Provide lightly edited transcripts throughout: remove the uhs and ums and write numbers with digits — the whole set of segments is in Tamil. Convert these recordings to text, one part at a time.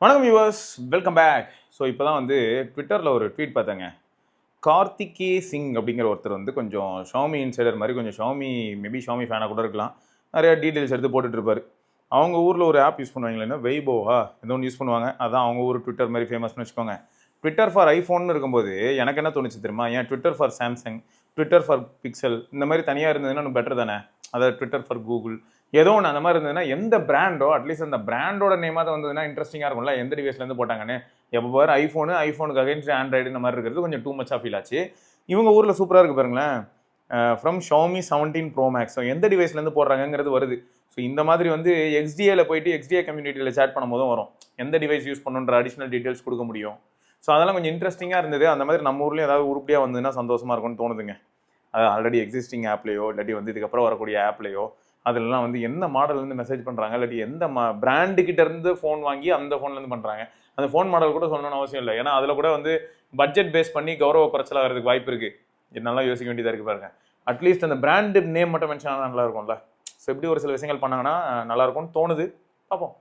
வணக்கம் வியூவர்ஸ், வெல்கம் பேக். ஸோ இப்போ தான் வந்து ட்விட்டரில் ஒரு ட்வீட் பார்த்தேங்க. கார்த்திகே சிங் அப்படிங்கிற ஒருத்தர் வந்து கொஞ்சம் ஷாமி இன்சைடர் மாதிரி கொஞ்சம் மேபி ஷாமி ஃபேனாக கூட இருக்கலாம். நிறையா டீட்டெயில்ஸ் எடுத்து போட்டுட்ருப்பார். அவங்க ஊரில் ஒரு ஆப் யூஸ் பண்ணுவாங்களேன்னா வெய்போவா ஏதோ ஒன்று யூஸ் பண்ணுவாங்க. அதான் அவங்க ஊர் ட்விட்டர் மாதிரி ஃபேமஸ்னு வச்சுக்கோங்க. ட்விட்டர் ஃபார் ஐஃபோன் இருக்கும்போது எனக்கு என்ன தோணுச்சு தெரியுமா, ஏன் Twitter for Samsung, Twitter for pixel இந்த மாதிரி தனியாக இருந்ததுன்னா இன்னும் பெட்டர் தானே. அதாவது ட்விட்டர் ஃபார் கூகுள் ஏதோ ஒன்று அந்த மாதிரி இருந்ததுன்னா எந்த பிராண்டோ அட்லீஸ்ட் அந்த பிராண்டோட நேமாக வந்ததுன்னா இன்ட்ரெஸ்டிங்காக இருக்கும்ல. எந்த டிவைஸ்லேருந்து போட்டாங்கன்னு எப்போ பாரு ஐஃபோனுக்கு அகைன்ஸ்ட் ஆண்ட்ராய்டு இந்த மாதிரி இருக்கிறது கொஞ்சம் டூ மச்சாக ஃபீல் ஆச்சு. இவங்க ஊரில் சூப்பராக இருக்குது பாருங்களேன். From Xiaomi 17 pro max. So எந்த டிவைஸ்லேருந்து போடுறாங்கிறது வருது. ஸோ இந்த மாதிரி வந்து எக்ஸ்டிஏல போயிட்டு எக்ஸ்டிஏ கம்யூனிட்டியில் சேட் பண்ணும்போதும் வரும் எந்த டிவைஸ் யூஸ் பண்ணுன்ற அடிஷனல் டீட்டெயில்ஸ் கொடுக்க முடியும். ஸோ அதெல்லாம் கொஞ்சம் இன்ட்ரெஸ்டிங்காக இருந்தது. அந்த மாதிரி நம்ம ஊர்லேயும் ஏதாவது உருப்படியாக வந்ததுன்னா சந்தோஷமாக இருக்கும்னு தோணுதுங்க. அது ஆல்ரெடி எக்ஸிஸ்டிங் ஆப்லேயோ இல்லாட்டி வந்து இதுக்கப்புறம் வரக்கூடிய ஆப்லேயோ அதெல்லாம் வந்து எந்த மாடல்லேருந்து மெசேஜ் பண்ணுறாங்க இல்லாட்டி எந்த பிராண்டுக்கிட்ட இருந்து ஃபோன் வாங்கி அந்த ஃபோன்லேருந்து பண்ணுறாங்க. அந்த ஃபோன் மாடல் கூட சொல்லணும்னு அவசியம் இல்லை. ஏன்னா அதில் கூட வந்து பட்ஜெட் பேஸ் பண்ணி கௌரவ குறைச்சல் ஆகிறதுக்கு வாய்ப்பு இருக்குது. என்னெல்லாம் யோசிக்க வேண்டியதாக இருக்குது பாருங்க. அட்லீஸ்ட் அந்த பிராண்டு நேம் மட்டும் மென்ஷன் ஆனால் நல்லா இருக்கும்ல. ஸோ எப்படி ஒரு சில விஷயங்கள் பண்ணாங்கன்னா நல்லாயிருக்கும்னு தோணுது. பார்ப்போம்.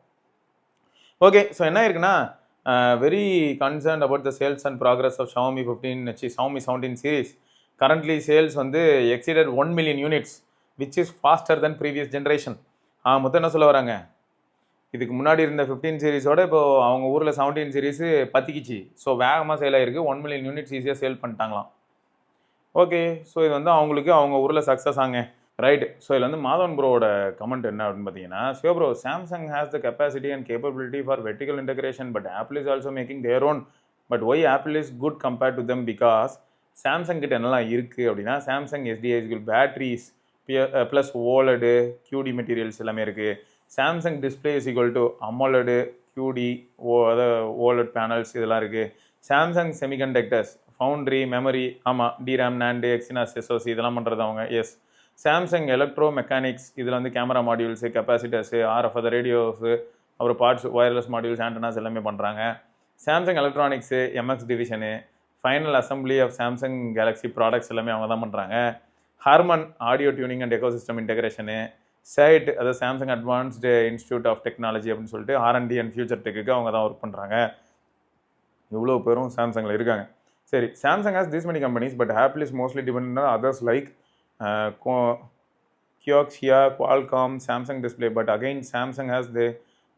ஓகே, ஸோ என்ன இருக்குன்னா very concerned about the sales and progress of Xiaomi 17 series. Currently sales வந்து exceeded 1 million units which is faster than previous generation. மொத்தம் என்ன சொல்ல வராங்க, இதுக்கு முன்னாடி இருந்த 15 சீரீஸோட இப்போ அவங்க ஊரில் 17 சீரீஸு பற்றிக்கிச்சு. ஸோ வேகமாக சேல் ஆகிருக்கு. 1 million யூனிட்ஸ் ஈஸியாக சேல் பண்ணிட்டாங்களாம். ஓகே, ஸோ இது வந்து அவங்களுக்கு அவங்க ஊரில் சக்ஸஸ் ஆங்க. ரைட். ஸோ இதில் வந்து மாதவன் ப்ரோவோட கமெண்ட் என்ன அப்படின்னு பார்த்தீங்கன்னா, so bro, Samsung has the capacity and capability for vertical integration but Apple is also making their own. But why Apple is good compared to them because Samsung கிட்ட என்னெல்லாம் இருக்குது அப்படின்னா சாம்சங் எஸ்டிஐஸ்கள் batteries plus OLED QD materials எல்லாமே இருக்குது. Samsung display is equal to AMOLED QD அதாவது ஓலட் பேனல்ஸ் இதெல்லாம் இருக்குது. Samsung semiconductors foundry memory DRAM NAND Exynos SoC இதெல்லாம் பண்ணுறது அவங்க. எஸ். சாம்சங் எலக்ட்ரோ மெக்கானிக்ஸ் இதில் வந்து கேமரா மாடியூல்ஸு கெப்பாசிட்டர்ஸு RF அது ரேடியோஸு அப்புறம் பார்ட்ஸ் வயர்லெஸ் மாடியூல்ஸ் ஆண்டனாஸ் எல்லாமே பண்ணுறாங்க. Samsung Electronics MX division final assembly of Samsung Galaxy products எல்லாமே அவங்க தான் பண்ணுறாங்க. Harman audio tuning and ecosystem integration. Side அதாவது Samsung Advanced Institute of Technology அப்படின்னு சொல்லிட்டு R&D அண்ட் ஃபியூச்சர் டெக்குக்கு அவங்க தான் ஒர்க் பண்ணுறாங்க. இவ்வளோ பேரும் சாம்சங்கில் இருக்காங்க. சரி, Samsung has these many companies but Apple is mostly depend on others like Kioxia, Qualcomm, Samsung Display. But again, Samsung has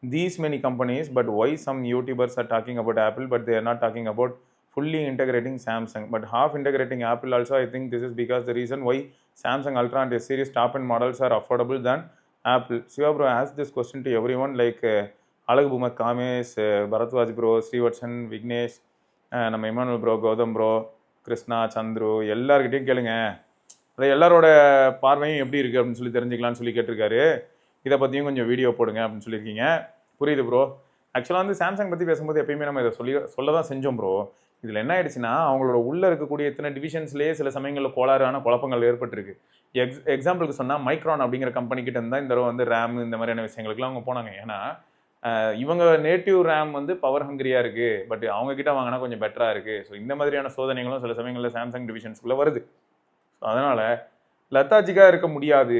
these many companies. But why some YouTubers are talking about Apple, but they are not talking about fully integrating Samsung, but half integrating Apple also? I think this is because the reason why Samsung Ultra and S series top-end models are affordable than Apple. Siva bro asked this question to everyone like Alag Boomer Kamesh, Bharatwaj bro, Srivatsan, Vignesh, நம்ம Emmanuel bro, Gautham bro, Krishna, Chandru எல்லாருக்கிட்டையும் கேளுங்க. அதை எல்லாரோட பார்வையும் எப்படி இருக்குது அப்படின்னு சொல்லி தெரிஞ்சுக்கலான்னு சொல்லி கேட்டிருக்காரு. இதை பற்றியும் கொஞ்சம் வீடியோ போடுங்க அப்படின்னு சொல்லியிருக்கீங்க. புரியுது ப்ரோ. ஆக்சுவலாக வந்து சாம்சங் பற்றி பேசும்போது எப்பயுமே நம்ம இதை சொல்ல தான் செஞ்சோம் ப்ரோ. இதில் என்ன ஆயிடுச்சுன்னா அவங்களோட உள்ளே இருக்கக்கூடிய இத்தனை டிவிஷன்ஸ்லேயே சில சமயங்களில் கோளாறான குழப்பங்கள் ஏற்பட்டிருக்கு. எக்ஸாம்பிளுக்கு சொன்னால் மைக்ரான் அப்படிங்கிற கம்பெனிக்கிட்ட இருந்தால் இந்த தடவை வந்து ரேம் இந்த மாதிரியான விஷயங்களுக்குலாம் அவங்க போனாங்க. ஏன்னா இவங்க நேட்டிவ் ரேம் வந்து பவர் ஹங்கிரியாக இருக்குது, பட் அவங்கக்கிட்ட வாங்கினா கொஞ்சம் பெட்டராக இருக்குது. ஸோ இந்த மாதிரியான சோதனைகளும் சில சமயங்களில் சாம்சங் டிவிஷன்ஸ்குள்ளே வருது. ஸோ அதனால் லத்தாஜிக்காக இருக்க முடியாது.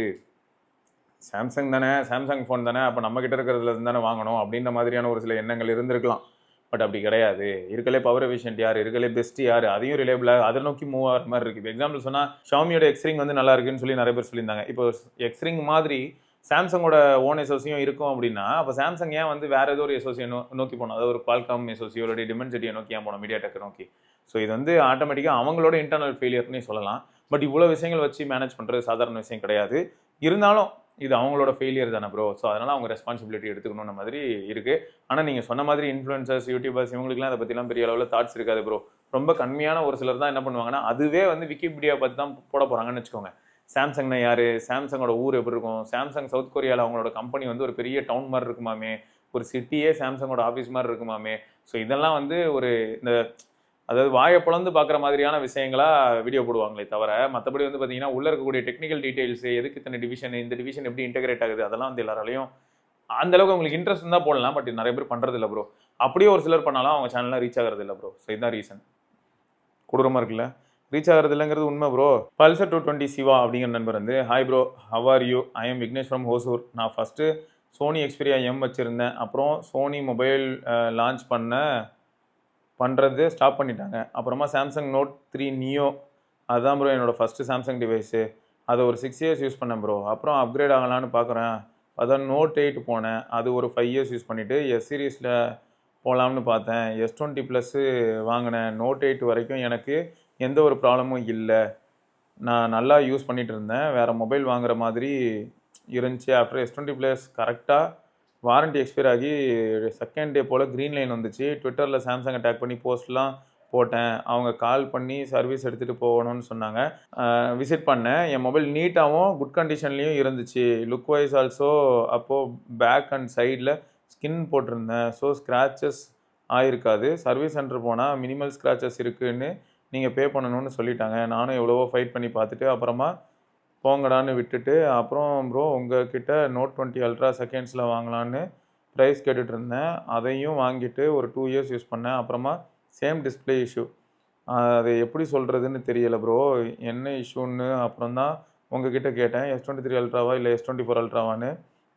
சாம்சங் தானே, சாம்சங் ஃபோன் தானே, அப்போ நம்மக்கிட்ட இருக்கிறதுல இருந்து தானே வாங்கணும் அப்படின்ற மாதிரியான ஒரு சில எண்ணங்கள் இருந்திருக்கலாம். பட் அப்படி கிடையாது. இருக்கலே பவர் எஃபிஷியன்ட் யார், இருக்கலே பெஸ்ட் யார், அதையும் ரிலேபிளாக அதை நோக்கி மூவ் ஆகிற மாதிரி இருக்குது. இப்போ எக்ஸாம்பிள் சொன்னால் ஷாமியோட எக்ஸ்ரிங் வந்து நல்லா இருக்குன்னு சொல்லி நிறைய பேர் சொல்லியிருந்தாங்க. இப்போ எக்ஸ்ரிங் மாதிரி சாம்சங்கோட ஓன் எஸ்ஓசியும் இருக்கும் அப்படின்னா அப்போ சாம்சங் ஏன் வந்து வேறு ஏதோ ஒரு எஸ்ஓசியை நோக்கி போனோம், அதாவது ஒரு குவால்காம் எஸ்ஓசியோ இல்லை டிமென்சிட்டியை நோக்கி ஏன் போனோம், மீடியாடெக் நோக்கி. ஸோ இது வந்து ஆட்டோமேட்டிக்காக அவங்களோட இன்டர்னல் ஃபெயிலியர்னே சொல்லலாம். பட் இவ்வளோ விஷயங்கள் வச்சு மேனேஜ் பண்ணுறது சாதாரண விஷயம் கிடையாது. இருந்தாலும் இது அவங்களோட ஃபெயிலியர் தானே ப்ரோ. ஸோ அதனால் அவங்க ரெஸ்பான்சிபிலிட்டி எடுத்துக்கணுன்ற மாதிரி இருக்குது. ஆனால் நீங்கள் சொன்ன மாதிரி இன்ஃப்ளூயன்சர்ஸ், யூடியூபர்ஸ் இவங்களுக்குலாம் அதை பற்றிலாம் பெரிய அளவில் தாட்ஸ் இருக்காது ப்ரோ. ரொம்ப கம்மியான ஒரு சிலர் தான் என்ன பண்ணுவாங்கன்னா அதுவே வந்து விக்கிபீடியா பார்த்து தான் போட போகிறாங்கன்னு வச்சுக்கோங்க. சாம்சங்னா யார், சாம்சங்கோட ஊர் எப்படி இருக்கும், சாம்சங் சவுத் கொரியாவில் அவங்களோட கம்பெனி வந்து ஒரு பெரிய டவுன் மாதிரி இருக்குமாமே, ஒரு சிட்டியே சாம்சங்கோட ஆஃபீஸ் மாதிரி இருக்குமாமே. ஸோ இதெல்லாம் வந்து ஒரு இந்த அதாவது வாயை பிளந்து பார்க்குற மாதிரியான விஷயங்களாக வீடியோ போடுவாங்களே தவிர மற்றபடி வந்து பார்த்தீங்கன்னா உள்ளே இருக்கக்கூடிய டெக்னிக்கல் டீட்டெயில்ஸ், எதுக்கு இத்தனை டிவிஷன், இந்த டிவிஷன் எப்படி இன்டெகிரேட் ஆகுது, அதெல்லாம் வந்து எல்லாராலையும் அந்தளவுக்கு உங்களுக்கு இன்ட்ரெஸ்ட் இருந்தால் போடலாம். பட் நிறைய பேர் பண்ணுறது இல்லை ப்ரோ. அப்படியே ஒரு சிலர் பண்ணாலும் அவங்க சேனல்லாம் ரீச் ஆகிறது இல்லை ப்ரோ. ஸோ இதுதான் ரீசன். கொடூரமாக இருக்குல்ல, ரீச் ஆகிறது இல்லைங்கிறது உண்மை ப்ரோ. பல்சர் 220 சிவா அப்படிங்கிற நண்பர் வந்து, hi bro, how are you, I am Vignesh from Hosur. நான் ஃபஸ்ட்டு சோனி எக்ஸ்பீரியா எம் வச்சுருந்தேன். அப்புறம் சோனி மொபைல் லான்ச் பண்ணுறது ஸ்டாப் பண்ணிட்டாங்க. அப்புறமா சாம்சங் நோட் 3 நியோ அதுதான் ப்ரோ என்னோடய ஃபஸ்ட்டு சாம்சங் டிவைஸு. அதை ஒரு 6 இயர்ஸ் யூஸ் பண்ணேன் ப்ரோ. அப்புறம் அப்கிரேட் ஆகலான்னு பார்க்குறேன். அதான் நோட் 8 போனேன். அது ஒரு 5 இயர்ஸ் யூஸ் பண்ணிவிட்டு எஸ் சீரீஸில் போகலாம்னு பார்த்தேன். S20 ப்ளஸ்ஸு வாங்கினேன். நோட் 8 வரைக்கும் எனக்கு எந்த ஒரு ப்ராப்ளமும் இல்லை. நான் நல்லா யூஸ் பண்ணிகிட்டு இருந்தேன். வேறு மொபைல் வாங்குற மாதிரி இருந்துச்சு. ஆஃப்டர் S20 ப்ளஸ் கரெக்டாக வாரண்ட்டி எக்ஸ்பயர் ஆகி செகண்ட் டே போல் க்ரீன் லைன் வந்துச்சு. ட்விட்டரில் சாம்சங்கை டேக் பண்ணி போஸ்ட்லாம் போட்டேன். அவங்க கால் பண்ணி சர்வீஸ் எடுத்துகிட்டு போகணும்னு சொன்னாங்க. விசிட் பண்ணேன். என் மொபைல் நீட்டாகவும் குட் கண்டிஷன்லேயும் இருந்துச்சு. லுக் வைஸ் ஆல்சோ அப்போது பேக் அண்ட் சைடில் ஸ்கின் போட்டிருந்தேன். ஸோ ஸ்க்ராச்சஸ் ஆகிருக்காது. சர்வீஸ் சென்டர் போனால் மினிமல் ஸ்க்ராச்சஸ் இருக்குதுன்னு நீங்கள் பே பண்ணணும்னு சொல்லிட்டாங்க. நானும் எவ்வளவோ ஃபைட் பண்ணி பார்த்துட்டு அப்புறமா போங்கடான்னு விட்டுட்டு அப்புறம் ப்ரோ உங்கள்கிட்ட நோட் 20 அல்ட்ரா செகண்ட்ஸில் வாங்கலான்னு ப்ரைஸ் கேட்டுட்டு இருந்தேன். அதையும் வாங்கிட்டு ஒரு 2 இயர்ஸ் யூஸ் பண்ணேன். அப்புறமா சேம் டிஸ்பிளே இஷ்யூ. அதை எப்படி சொல்கிறதுன்னு தெரியலை ப்ரோ. என்ன இஷ்யூன்னு அப்புறம் தான் உங்ககிட்ட கேட்டேன். S23 அல்ட்ராவா இல்லை S24 அல்ட்ராவான்னு.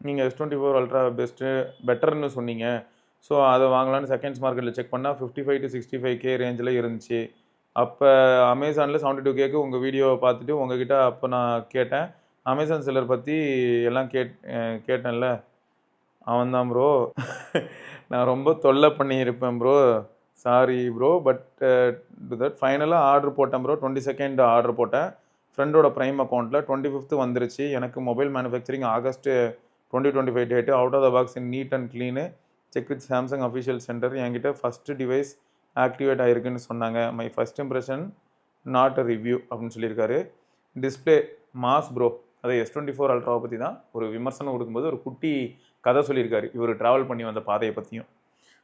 நீங்கள் S24 அல்ட்ரா பெட்டர்னு சொன்னீங்க. ஸோ அதை வாங்கலான்னு செகண்ட்ஸ் மார்க்கெட்டில் செக் பண்ணால் 55 to 65K ரேஞ்சில் இருந்துச்சு. அப்போ அமேசானில் 72Kக்கு உங்கள் வீடியோவை பார்த்துட்டு உங்ககிட்ட அப்போ நான் கேட்டேன். அமேசான் செல்லர் பற்றி எல்லாம் கேட்டேன்ல, அவன் தான் ப்ரோ. நான் ரொம்ப தொல்லை பண்ணியிருப்பேன் bro. Sorry bro. But that ஃபைனலாக ஆர்டர் போட்டேன் ப்ரோ. 22 ஆர்டர் போட்டேன். ஃப்ரெண்டோட ப்ரைம் அக்கௌண்ட்டில் 25th வந்துருச்சு. எனக்கு mobile manufacturing August 2025 date. Out of the box in neat and clean. Check with Samsung official centre. என்கிட்ட ஃபஸ்ட்டு டிவைஸ் ஆக்டிவேட் ஆகிருக்குன்னு சொன்னாங்க. My first impression not a review அப்படின்னு சொல்லியிருக்காரு. Display mass bro. அதை S24 அல்ட்ராவை பற்றி தான் ஒரு விமர்சனம் கொடுக்கும்போது ஒரு குட்டி கதை சொல்லியிருக்காரு. இவர் ட்ராவல் பண்ணி வந்த பாதையை பற்றியும்.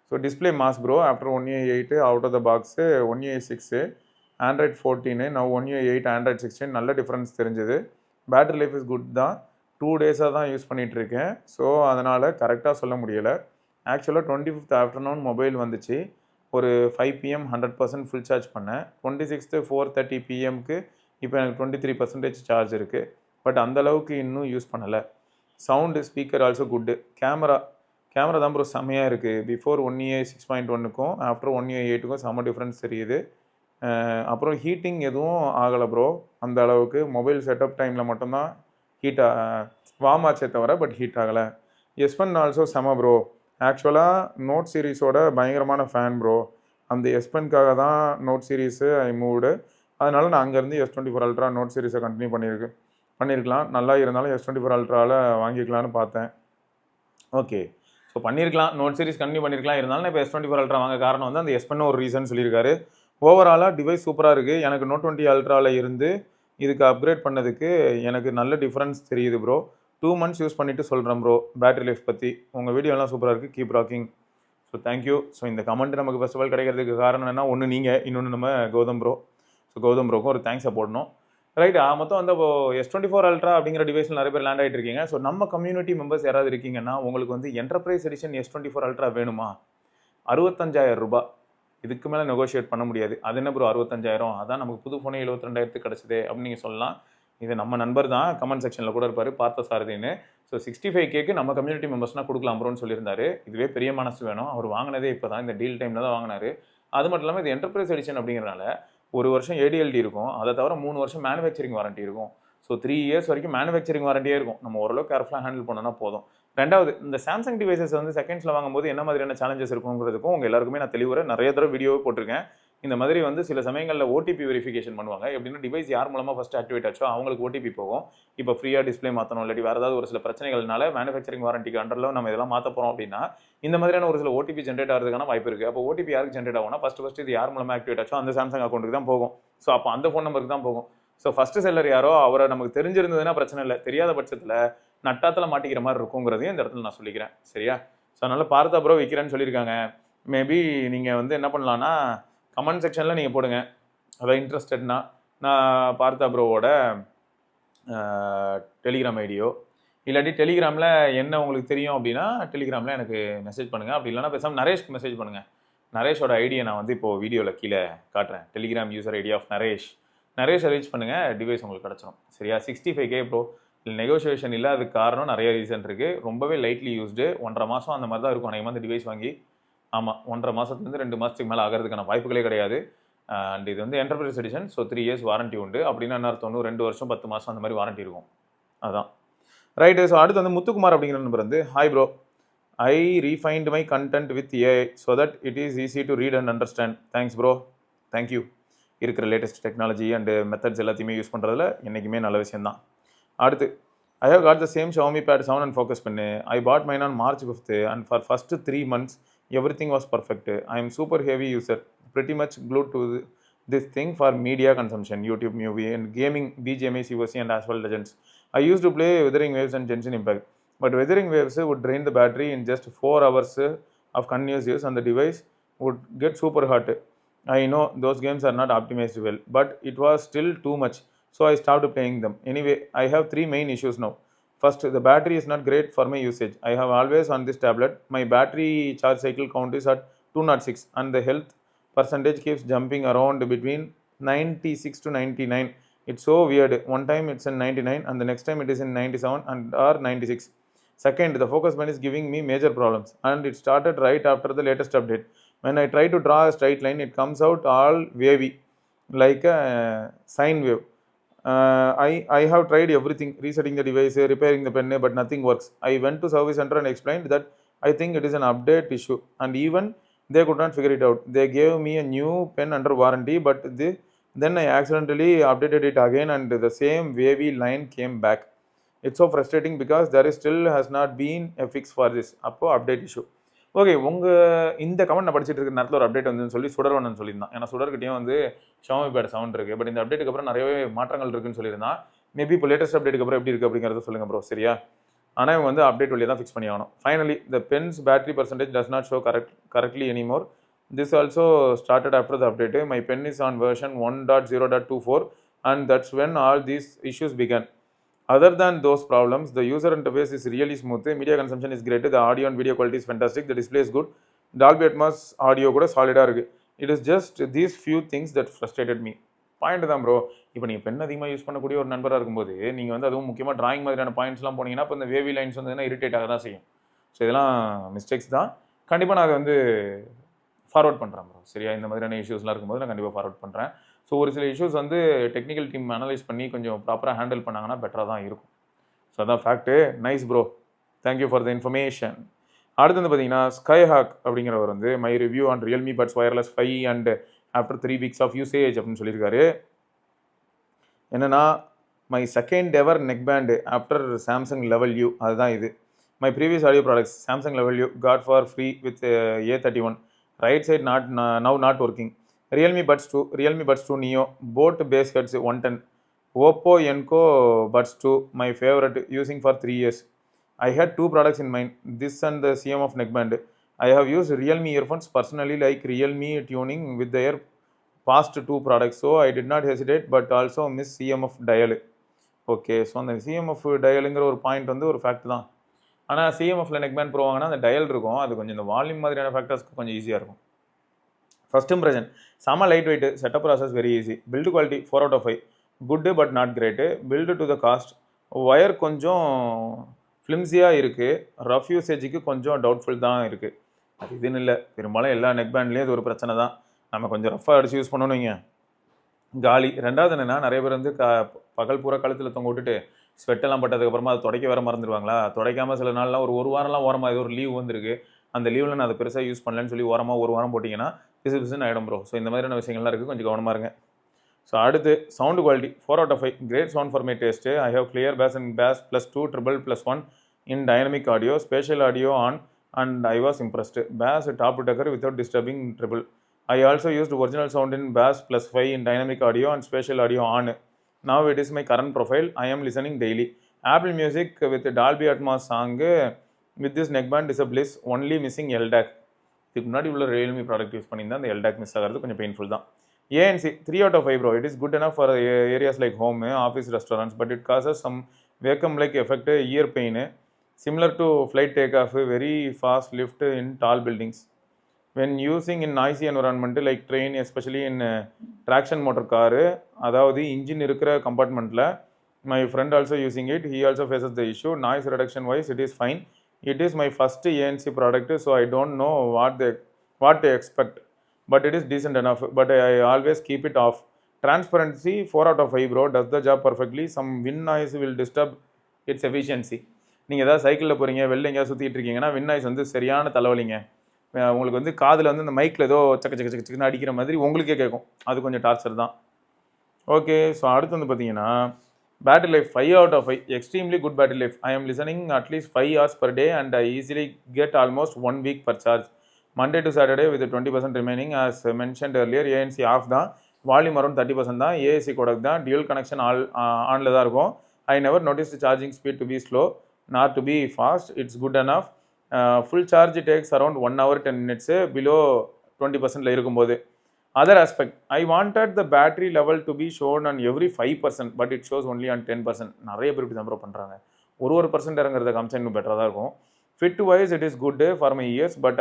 So display mass bro. After 1UI8 out of the box 1UI6 Android 14 நான் 1UI8 ஆண்ட்ராய்ட் 16 நல்ல டிஃப்ரென்ஸ் தெரிஞ்சுது. பேட்டரி லைஃப் இஸ் குட் தான். 2 டேஸாக தான் யூஸ் பண்ணிகிட்ருக்கேன். ஸோ அதனால் கரெக்டாக சொல்ல முடியலை. ஆக்சுவலாக 25th ஆஃப்டர்நூன் மொபைல் வந்துச்சு. ஒரு 5 PM 100% ஃபுல் சார்ஜ் பண்ணேன். 26th 4:30 PMக்கு இப்போ எனக்கு 23% சார்ஜ் இருக்குது. பட் அந்தளவுக்கு இன்னும் யூஸ் பண்ணலை. Sound speaker also good. Camera தான் ப்ரோ செம்மையாக இருக்குது. பிஃபோர் 1UI 6.1க்கும் ஆஃப்டர் 1UI8க்கும் செம்ம டிஃப்ரென்ஸ் தெரியுது. அப்புறம் ஹீட்டிங் எதுவும் ஆகலை ப்ரோ. அந்த அளவுக்கு மொபைல் செட்டப் டைமில் மட்டும்தான் வார்ம் ஆச்சே தவிர பட் ஹீட் ஆகலை. S Pen ஆல்சோ செம ப்ரோ. ஆக்சுவலாக நோட் சீரீஸோட பயங்கரமான ஃபேன் ப்ரோ. அந்த S Penக்காக தான் நோட் சீரீஸு ஐ மூவ்டு. அதனால் நான் அங்கேருந்து S24 அல்ட்ரா நோட் சீரீஸை கண்டினியூ பண்ணியிருக்கலாம். நல்லா இருந்தாலும் S24 அல்ட்ராவில் வாங்கிக்கலான்னு பார்த்தேன். ஓகே. ஸோ பண்ணியிருக்கலாம். நோட் சீரிஸ் கண்டினியூ பண்ணியிருக்கலாம். இருந்தாலும் நான் இப்போ S24 அல்ட்ரா வாங்க காரணம் வந்து அந்த S Pen ஒரு ரீசன் சொல்லியிருக்காரு. ஓவராலாக டிவைஸ் சூப்பராக இருக்குது. எனக்கு நோட் 20 அல்ட்ராவில் இருந்து இதுக்கு அப்கிரேட் பண்ணதுக்கு எனக்கு நல்ல டிஃப்ரென்ஸ் தெரியுது ப்ரோ. 2 months யூஸ் பண்ணிவிட்டு சொல்கிறேன் ப்ரோ பேட்டரி லைஃப் பற்றி. உங்கள் வீடியோலாம் சூப்பராக இருக்குது. Keep rocking. So thank you. So இந்த கமெண்ட் நமக்கு ஃபர்ஸ்ட் ஆஃப் ஆல் கிடைக்கிறதுக்கு காரணம் என்ன, ஒன்று நீங்கள், இன்னொன்று நம்ம கௌதம் ப்ரோ. ஸோ கௌதம் ப்ரோக்கும் ஒரு தேங்க்ஸை போடணும். ரைட். மொத்தம் வந்து இப்போ S24 அல்ட்ரா அப்படிங்கிற டிவைஸில் நிறைய பேர் லேண்ட் ஆகிட்டு இருக்கீங்க. ஸோ நம்ம கம்யூனிட்டி மெம்பர்ஸ் யாராவது இருக்கீங்கன்னா உங்களுக்கு வந்து என்டர்பிரைஸ் எடிஷன் S24 அல்ட்ரா வேணுமா? 65,000 ரூபாய். இதுக்கு மேலே நெகோஷியேட் பண்ண முடியாது. அது என்ன ப்ரோ 65,000? அதான் நமக்கு புது ஃபோனே 72,000 கிடச்சிது அப்படின்னு நீங்கள் சொல்லலாம். இது நம்ம நண்பர் தான், கமெண்ட் செக்ஷனில் கூட இருப்பார், பார்த்த சாரதின்னு. ஸோ 65Kக்கு நம்ம கம்யூனிட்டி மெம்பர்ஸ்னால் கொடுக்கலாம் ப்ரோன்னு சொல்லியிருந்தாரு. இதுவே பெரிய மனசு வேணும். அவர் வாங்கினதே இப்போ தான், இந்த டீல் டைமில் தான் வாங்கினார். அது மட்டும் இல்லாமல் இது என்டர்பிரைஸ் எடிஷன் அப்படிங்கிறனால 1 வருஷம் ADLD இருக்கும். அதை தவிர 3 வருஷம் மேனுஃபேக்சரிங் வாரண்ட்டி இருக்கும். ஸோ 3 இயர்ஸ் வரைக்கும் மேனுஃபேக்சரிங் வாரண்டியே இருக்கும். நம்ம ஓரளவு கேர்ஃபுல்லாக ஹேண்டில் பண்ணோன்னா போதும். ரெண்டாவது, இந்த சாம்சங் டிவைசஸ் வந்து செகண்ட்ஸில் வாங்கும்போது என்ன மாதிரியான சேலஞ்சஸ் இருக்குங்கிறதுக்கும் உங்கள் எல்லாருக்குமே நான் தெளிவாக நிறைய தடவை வீடியோவே போட்டிருக்கேன். இந்த மாதிரி வந்து சில சமயங்களில் OTP வெரிஃபிகேஷன் பண்ணுவாங்க. எப்படின்னா டிவைஸ் யார் மூலமாக ஃபஸ்ட்டு ஆக்டிவேட் ஆச்சோ அவங்களுக்கு OTP போகும். இப்போ ஃப்ரீயாக டிஸ்பிளே மாற்றணும், இல்லாட்டி வேறு ஏதாவது ஒரு சில பிரச்சனைகள்னால மேனுஃபேக்சரிங் வாரண்டிக்கு அண்டரில் நம்ம இதெல்லாம் மாற்ற போகிறோம் அப்படின்னா இந்த மாதிரியான ஒரு சில OTP ஜென்ரேட் ஆகிறதுக்கான வாய்ப்பு இருக்குது. அப்போ OTP யாருக்கு ஜென்ரேட் ஆகும்னா ஃபஸ்ட்டு இது யார் மூலமாக ஆக்டிவேட் ஆச்சோ அந்த சாம்சங் அக்கௌண்ட்டுக்கு தான் போகும். ஸோ அப்போ அந்த ஃபோன் நம்பருக்கு தான் போகும். ஸோ ஃபஸ்ட்டு செல்லர் யாரோ அவரை நமக்கு தெரிஞ்சிருந்ததுன்னா பிரச்சனை இல்லை. தெரியாத பட்சத்தில் நட்டாத்தில் மாட்டிக்கிற மாதிரி இருக்குங்கிறதையும் இந்த இடத்துல நான் சொல்லிக்கிறேன். சரியா? ஸோ அதனால் பார்த்தா ப்ரோ விற்கிறேன்னு சொல்லியிருக்காங்க. மேபி நீங்கள் வந்து என்ன பண்ணலான்னா கமெண்ட் செக்ஷனில் நீங்கள் போடுங்க. அதான் இன்ட்ரெஸ்டட்னா நான் பார்த்தா ப்ரோவோட டெலிகிராம் ஐடியோ இல்லாட்டி டெலிகிராமில் என்ன உங்களுக்கு தெரியும் அப்படின்னா டெலிகிராமில் எனக்கு மெசேஜ் பண்ணுங்கள். அப்படி இல்லைனா பேசாமல் நரேஷ்க்கு மெசேஜ் பண்ணுங்கள். நரேஷோட ஐடியை நான் வந்து இப்போது வீடியோவில் கீழே காட்டுறேன். டெலிகிராம் யூசர் ஐடி ஆஃப் நரேஷை ரீச் பண்ணுங்கள், டிவைஸ் உங்களுக்கு கிடச்சிடும். சரியா? 65K bro. நெகோஷியேஷன் இல்லை, அதுக்கு காரணம் நிறைய ரீசன் இருக்குது. ரொம்பவே லைட்லி யூஸ்டு, 1.5 மாதம் அந்த மாதிரி தான் இருக்கும் அநேகமாக அந்த டிவைஸ் வாங்கி. ஆமாம், 1.5 மாதத்துலேருந்து 2 மாதத்துக்கு மேலே ஆகிறதுக்கான வாய்ப்புகளே கிடையாது. அண்ட் இது வந்து enterprise edition, so 3 years warranty உண்டு. அப்படின்னா என்ன அர்த்தம், 2 வருஷம் 10 மாதம் அந்த மாதிரி வாரண்ட்டி இருக்கும். அதான் ரைட்டு. ஸோ அடுத்து வந்து முத்துக்குமார் அப்படிங்கிற நம்பர் வந்து, hi bro, I refined my content with AI so that it is easy to read and understand. Thanks bro. Thank you. இருக்கிற லேட்டஸ்ட் டெக்னாலஜி அண்டு மெத்தட்ஸ் எல்லாத்தையுமே யூஸ் பண்ணுறதுல என்றைக்குமே நல்ல விஷயந்தான். அடுத்து, I have got the same Xiaomi Pad 7 and Focus Pen. I bought mine on March 5th and for first 3 months everything was perfect. I am super heavy user, pretty much glued to this thing for media consumption, YouTube, movie and gaming, BGMI, COC and Asphalt Legends. I used to play Wuthering Waves and Genshin Impact, but Wuthering Waves would drain the battery in just 4 hours of continuous use and the device would get super hot. I know those games are not optimized well, but it was still too much. So I stopped playing them. Anyway, I have 3 main issues now. First, the battery is not great for my usage. I have always on this tablet, my battery charge cycle count is at 206 and the health percentage keeps jumping around between 96 to 99. It's so weird. One time it's in 99 and the next time it is in 97 and or 96. Second, the focus pen is giving me major problems and it started right after the latest update. When I try to draw a straight line, it comes out all wavy, like a sine wave. I have tried everything, resetting the device, repairing the pen, but nothing works. I went to service center and explained that I think it is an update issue, and even they could not figure it out. They gave me a new pen under warranty, but then I accidentally updated it again, and the same wavy line came back. It's so frustrating because there is still has not been a fix for this. அப்போ update issue. ஓகே, இந்த கமெண்ட் நான் படிச்சுட்டு இருக்கிற நேரத்தில் ஒரு அப்டேட் வந்து சொல்லி சுடர்வண்ணன் சொல்லியிருந்தான். ஏன்னா சுடர்கிட்டையும் வந்து Xiaomi Pad 7 இருக்குது, பட் இந்த அப்டேட்டுக்கு அப்புறம் நிறையவே மாற்றங்கள் இருக்குன்னு சொல்லியிருந்தான். மேபி இப்போ லேட்டஸ்ட் அப்டேட்டுக்கு அப்புறம் எப்படி இருக்குது அப்படிங்கிறத சொல்லுங்கள் ப்ரோ, சரியா? ஆனால் இவங்க வந்து அப்டேட் வழியாக தான் ஃபிக்ஸ் பண்ணி ஆகணும். Finally, the pens battery percentage does not show correctly anymore. This also started after the update. My pen is on version 1.0.24 and that's when all these issues began. Other than those problems, the user interface is really smooth, media consumption is great, the audio and video quality is fantastic, the display is good, Dolby Atmos audio கூட சாலிடாக இருக்குது. It is just these few things that frustrated me. Point தான் ப்ரோ. இப்போ நீங்கள் பென் அதிகமாக யூஸ் பண்ணக்கூடிய ஒரு நண்பராக இருக்கும்போது நீங்கள் வந்து அதுவும் முக்கியமாக டிராயிங் மாதிரியான பாயிண்ட்ஸ்லாம் போனீங்கன்னா இப்போ இந்த வேவி லைன்ஸ் வந்து இரிட்டேட் ஆக தான் செய்யும். ஸோ இதெல்லாம் மிஸ்டேக்ஸ் தான். கண்டிப்பாக நான் அதை வந்து ஃபார்வர்ட் பண்ணுறேன் ப்ரோ, சரியா? இந்த மாதிரியான இஷ்யூஸ்லாம் இருக்கும்போது நான் கண்டிப்பாக ஃபார்வர்ட் பண்ணுறேன். ஸோ ஒரு சில இஷ்யூஸ் வந்து டெக்னிக்கல் டீம் அனலைஸ் பண்ணி கொஞ்சம் ப்ராப்பராக ஹேண்டில் பண்ணாங்கன்னா பெட்டராக தான் இருக்கும். ஸோ அதான் fact. Nice bro, thank you for the information. அடுத்து வந்து பார்த்தீங்கன்னா ஸ்கைஹாக் அப்படிங்கிறவர் வந்து my review on Realme buds wireless 5 and after 3 weeks of usage அப்படின்னு சொல்லியிருக்காரு. என்னென்னா, my second ever neck band after Samsung level U, அதுதான் இது. My previous audio products Samsung level U got for free with A31, right side not working. Realme Buds 2, Realme Buds 2 Neo, both base heads 110. Oppo Enco Buds 2, my favorite, using for 3 years. I had 2 products in mind, this and the CM of neckband. I have used Realme earphones personally, like Realme tuning with their past 2 products, so I did not hesitate, but also miss CM of dial. Okay, so அந்த CM of dialங்கிற ஒரு பாயிண்ட் வந்து ஒரு ஃபேக்ட் தான். ஆனால் CMFல neckband ப்ரோ வாங்கினா அந்த டயல் இருக்கும், அது கொஞ்சம் இந்த வால்யூம் மாதிரியான ஃபேக்டர்ஸ்க்கு கொஞ்சம் ஈஸியாக இருக்கும். First impression, செம்ம light weight, setup process very easy, build quality 4 out of 5, good but not great, build to the cost, wire கொஞ்சம் ஃப்ளிம்ஸியாக இருக்குது, ரஃப் யூசேஜுக்கு கொஞ்சம் டவுட்ஃபுல் தான் இருக்குது. அது இதுன்னு இல்லை, பெரும்பாலும் எல்லா நெக் பேண்ட்லேயும் இது ஒரு பிரச்சனை தான். நம்ம கொஞ்சம் ரஃபாக அடித்து யூஸ் பண்ணணும். வைங்க காலி. ரெண்டாவது என்னென்னா, நிறைய பேர் வந்து பகல் பூரா கழுத்தில் தொங்க விட்டுட்டு ஸ்வெட்டெல்லாம் பட்டதுக்கப்புறமா அதை துடைக்க வேறு மறந்துடுவாங்களா, துடைக்காமல் சில நாள்லாம் ஒரு வாரம்லாம் ஓரமாக ஏதோ ஒரு லீவ் வந்துருக்கு, அந்த லீவில் நான் அதை பெருசாக யூஸ் பண்ணலன்னு சொல்லி ஓரமாக ஒரு வாரம் போட்டிங்கன்னா பிசுன்னு ஆகிடும் ப்ரோ. ஸோ இந்த மாதிரியான விஷயங்கள்லாம் இருக்குது, கொஞ்சம் கவனமாக இருங்க. ஸோ அடுத்து sound quality 4 out of 5, great sound for my taste. I have clear bass and bass +2 treble +1 in dynamic audio, spatial audio on and I was impressed. Bass top tucker without disturbing treble. I also used original sound in bass +5 in dynamic audio and spatial audio on. Now it is my current profile. I am listening daily. Apple Music with Dolby Atmos song with this neckband is a bliss. Only missing LDAC. இதுக்கு முன்னாடி உள்ள ரியல்மி ப்ராடக்ட் யூஸ் பண்ணியிருந்தா அந்த LDAC மிஸ் ஆகிறது கொஞ்சம் பெயின்ஃபுல் தான். ANC 3 out of 5 bro. It is good enough for areas like home, office, restaurants, but it causes some vacuum-like effect, ear pain, similar to flight takeoff, very fast lift in tall buildings. When using in noisy environment like train, especially in traction motor car, அதாவது இன்ஜின் இருக்கிற கம்பார்ட்மெண்ட்டில் My friend also using it. He also faces the issue. Noise reduction wise, it is fine. It is my first ANC product, so I don't know what to expect. But it is decent enough. But I always keep it off. Transparency 4 out of 5 bro. Does the job perfectly. Some wind noise will disturb its efficiency. நீங்கள் ஏதாவது சைக்கிளில் போகிறீங்க வெளில எங்கேயாவது சுற்றிட்டு இருக்கீங்கன்னா வின் நாய்ஸ் வந்து சரியான தலைவலிங்க. உங்களுக்கு வந்து காதில் வந்து இந்த மைக்கில் ஏதோ சக்க சக்க சக்க சக்குன்னு அடிக்கிற மாதிரி உங்களுக்கே கேட்கும். அது கொஞ்சம் டார்ச்சர் தான். ஓகே, ஸோ அடுத்து வந்து பார்த்தீங்கன்னா battery life 5 out of 5, extremely good battery life. I am listening at least 5 hours per day and I easily get almost 1 week per charge. Monday to Saturday with 20% remaining. As mentioned earlier, ANC off தான், வால்யூம் அரௌண்ட் 30% தான், ஏஎஸ்சி கோடக் தான், டியூல் கனெக்ஷன் ஆனில் தான் இருக்கும். I never noticed the charging speed to be slow, not to be fast. It's good enough. Full charge takes around 1 hour 10 minutes below 20% இருக்கும்போது. Other aspect, I wanted the battery level to be shown on every 5%, but it shows only on 10%. நிறைய பேர் இப்படி தான் பண்ணுறாங்க. ஒரு பர்சன்ட் இறங்குறத காமிச்சா இன்னும் பெட்டராக தான் இருக்கும். Fit wise it is good for my ears, but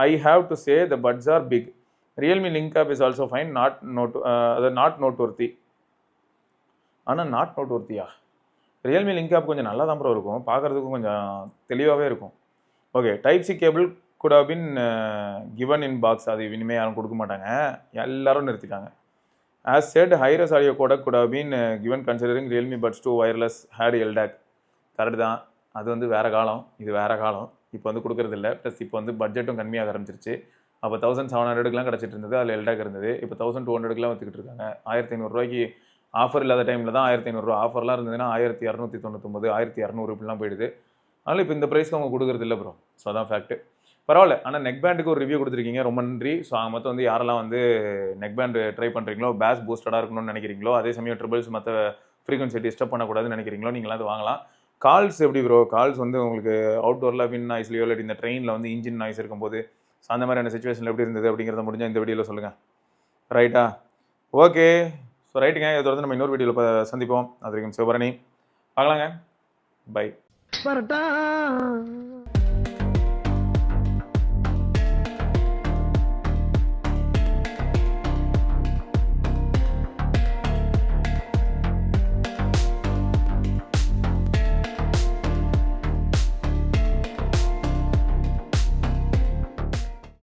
I have to say the buds are big. Realme Link Up is also fine, not noteworthy. ஆனால் நாட் நோட்வொர்த்தியா? ரியல்மி லிங்க் ஆப் கொஞ்சம் நல்லா தான் ப்ரோ இருக்கும், பார்க்குறதுக்கும் கொஞ்சம் தெளிவாகவே இருக்கும். Okay, type C cable could have been given in box. அது இனிமேல் யாரும் கொடுக்க மாட்டாங்க, எல்லாரும் நிறுத்திட்டாங்க. As said, high-res audio codec could have been given considering Realme Buds 2 wireless had LDAC. Correct தான், அது வந்து வேறு காலம், இது வேறு காலம். இப்போ வந்து கொடுக்குறது இல்லை. ப்ளஸ் இப்போ வந்து பட்ஜெட்டும் கம்மியாக ஆரம்பிச்சிருச்சு. அப்போ 1700க்குலாம் கிடச்சிட்டு இருந்தது, அதில் LDAC இருந்தது. இப்போ 1200க்குலாம் வச்சுக்கிட்டு இருக்காங்க. 1500 ஆஃபர் இல்லாத டைமில் தான் 1500 ஆஃபர்லாம் இருந்ததுன்னா 1299, 1200 இப்படிலாம் போயிடுது. அதனால் இப்போ இந்த ப்ரைஸ்க்கு அவங்க கொடுக்குறது இல்லை ப்ரோ. ஸோ அதான் ஃபேக்ட்டு. பரவாயில்ல. ஆனால் நெக் பேண்டுக்கு ஒரு ரிவ்யூ கொடுத்துருக்கீங்க, ரொம்ப நன்றி. ஸோ மொத்தம் வந்து யாரெல்லாம் வந்து நெக் பேண்டு ட்ரை பண்ணுறீங்களோ, பேஸ் பூஸ்டடாக இருக்கணும்னு நினைக்கிறீங்களோ, அதே சமயம் ட்ரிபிள்ஸ் மற்ற ஃப்ரீக்வன்சி டிஸ்டர்ப் பண்ணக்கூடாதுன்னு நினைக்கிறீங்களோ, நீங்களாம் அது வாங்கலாம். கால்ஸ் எப்படி ப்ரோ? கால்ஸ் வந்து உங்களுக்கு அவுட்டோரில் வின் நாய்ஸ்லையோ இல்லாட்டி இந்த ட்ரெயினில் வந்து இன்ஜின் நாய்ஸ் இருக்கும்போது ஸோ அந்த மாதிரியான சுச்சுவேஷனில் எப்படி இருந்தது அப்படிங்கிறத முடிஞ்சால் இந்த வீடியோவில் சொல்லுங்கள். ரைட்டா? ஓகே, ஸோ ரைட்டுங்க. இதை தொடர்ந்து நம்ம இன்னொரு வீடியோவில் சந்திப்போம். அது வரைக்கும் சிவபரணி, பார்க்கலாங்க. பை.